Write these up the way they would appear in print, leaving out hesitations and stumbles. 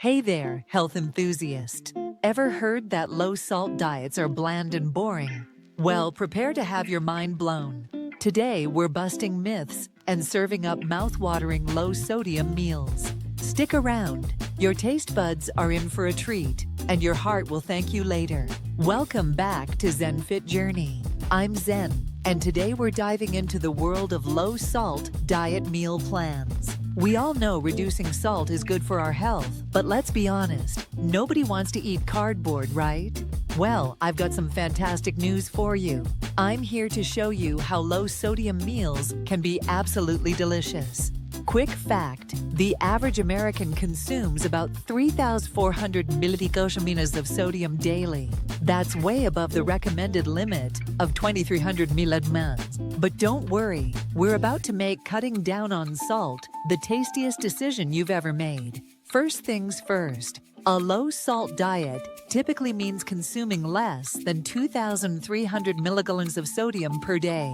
Hey there, health enthusiast. Ever heard that low-salt diets are bland and boring? Well, prepare to have your mind blown. Today, we're busting myths and serving up mouth-watering low-sodium meals. Stick around. Your taste buds are in for a treat, and your heart will thank you later. Welcome back to ZenFit Journey. I'm Zen, and today we're diving into the world of low-salt diet meal plans. We all know reducing salt is good for our health, but let's be honest, nobody wants to eat cardboard, right? Well, I've got some fantastic news for you. I'm here to show you how low-sodium meals can be absolutely delicious. Quick fact, the average American consumes about 3,400 milliliters of sodium daily. That's way above the recommended limit of 2,300 milligrams. But don't worry, we're about to make cutting down on salt the tastiest decision you've ever made. First things first, a low-salt diet typically means consuming less than 2,300 milligrams of sodium per day.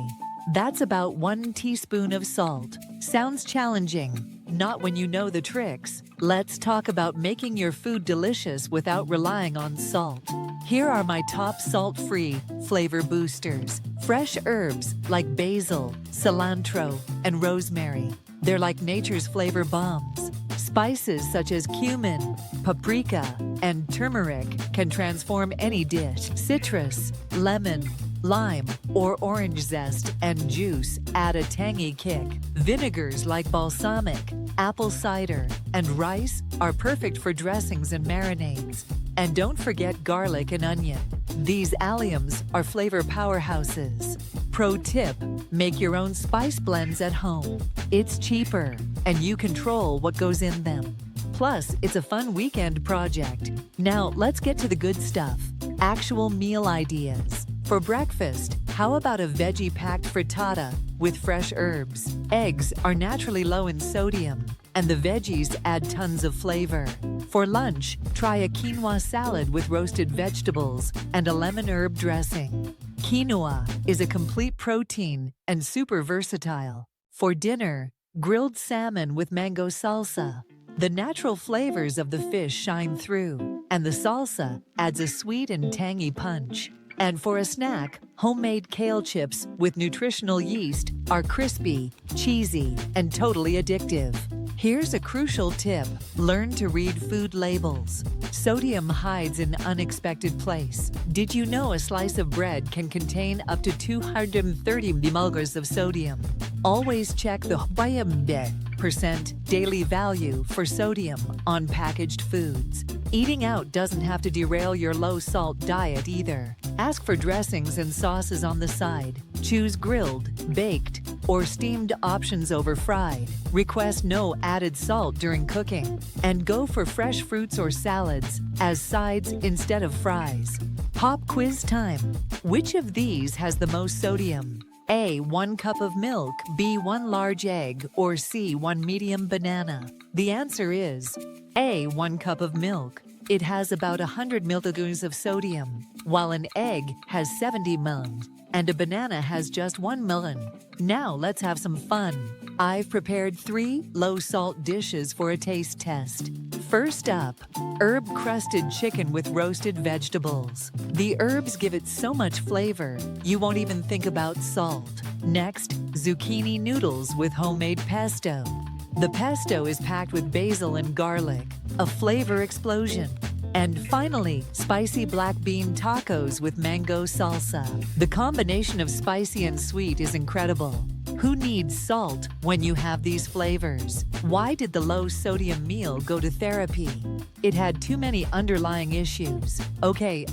That's about 1 teaspoon of salt. Sounds challenging? Not when you know the tricks. Let's talk about making your food delicious without relying on salt. Here are my top salt-free flavor boosters. Fresh herbs like basil, cilantro, and rosemary. They're like nature's flavor bombs. Spices such as cumin, paprika, and turmeric can transform any dish. Citrus, lemon, lime, or orange zest and juice add a tangy kick. Vinegars like balsamic, apple cider, and rice are perfect for dressings and marinades. And don't forget garlic and onion. These alliums are flavor powerhouses. Pro tip, make your own spice blends at home. It's cheaper, and you control what goes in them. Plus, it's a fun weekend project. Now, let's get to the good stuff. Actual meal ideas. For breakfast, how about a veggie-packed frittata with fresh herbs? Eggs are naturally low in sodium, and the veggies add tons of flavor. For lunch, try a quinoa salad with roasted vegetables and a lemon herb dressing. Quinoa is a complete protein and super versatile. For dinner, grilled salmon with mango salsa. The natural flavors of the fish shine through, and the salsa adds a sweet and tangy punch. And for a snack, homemade kale chips with nutritional yeast are crispy, cheesy, and totally addictive. Here's a crucial tip. Learn to read food labels. Sodium hides in unexpected place. Did you know a slice of bread can contain up to 230 milligrams of sodium? Always check the % daily value for sodium on packaged foods. Eating out doesn't have to derail your low-salt diet either. Ask for dressings and sauces on the side. Choose grilled, baked, or steamed options over fried. Request no added salt during cooking. And go for fresh fruits or salads as sides instead of fries. Pop quiz time. Which of these has the most sodium? A, 1 cup of milk, B, 1 large egg, or C, 1 medium banana? The answer is A, 1 cup of milk. It has about 100 milligrams of sodium, while an egg has 70 milligrams, and a banana has just 1 milligram. Now let's have some fun. I've prepared 3 low-salt dishes for a taste test. First up, herb-crusted chicken with roasted vegetables. The herbs give it so much flavor, you won't even think about salt. Next, zucchini noodles with homemade pesto. The pesto is packed with basil and garlic, a flavor explosion. And finally, spicy black bean tacos with mango salsa. The combination of spicy and sweet is incredible. Who needs salt when you have these flavors? Why did the low-sodium meal go to therapy? It had too many underlying issues. Okay,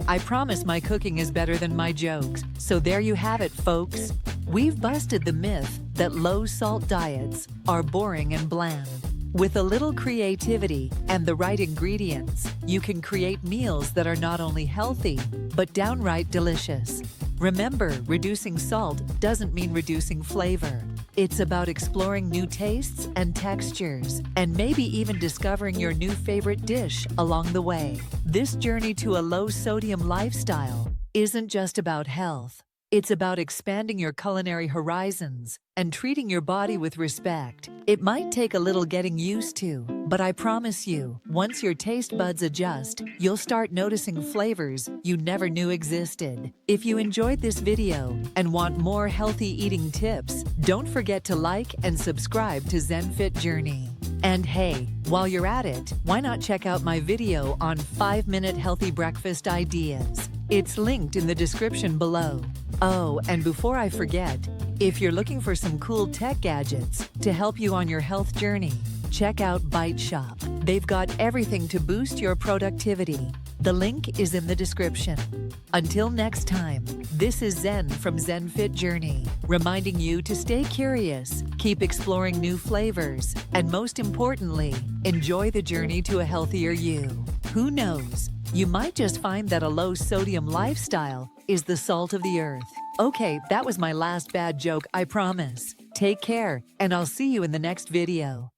I promise my cooking is better than my jokes. So there you have it, folks. We've busted the myth that low-salt diets are boring and bland. With a little creativity and the right ingredients, you can create meals that are not only healthy, but downright delicious. Remember, reducing salt doesn't mean reducing flavor. It's about exploring new tastes and textures, and maybe even discovering your new favorite dish along the way. This journey to a low-sodium lifestyle isn't just about health. It's about expanding your culinary horizons and treating your body with respect. It might take a little getting used to, but I promise you, once your taste buds adjust, you'll start noticing flavors you never knew existed. If you enjoyed this video and want more healthy eating tips, don't forget to like and subscribe to ZenFit Journey. And hey, while you're at it, why not check out my video on 5-minute healthy breakfast ideas? It's linked in the description below. Oh, and before I forget, if you're looking for some cool tech gadgets to help you on your health journey, check out Byte Shop. They've got everything to boost your productivity. The link is in the description. Until next time, this is Zen from ZenFit Journey, reminding you to stay curious, keep exploring new flavors, and most importantly, enjoy the journey to a healthier you. Who knows? You might just find that a low-sodium lifestyle is the salt of the earth. Okay, that was my last bad joke, I promise. Take care, and I'll see you in the next video.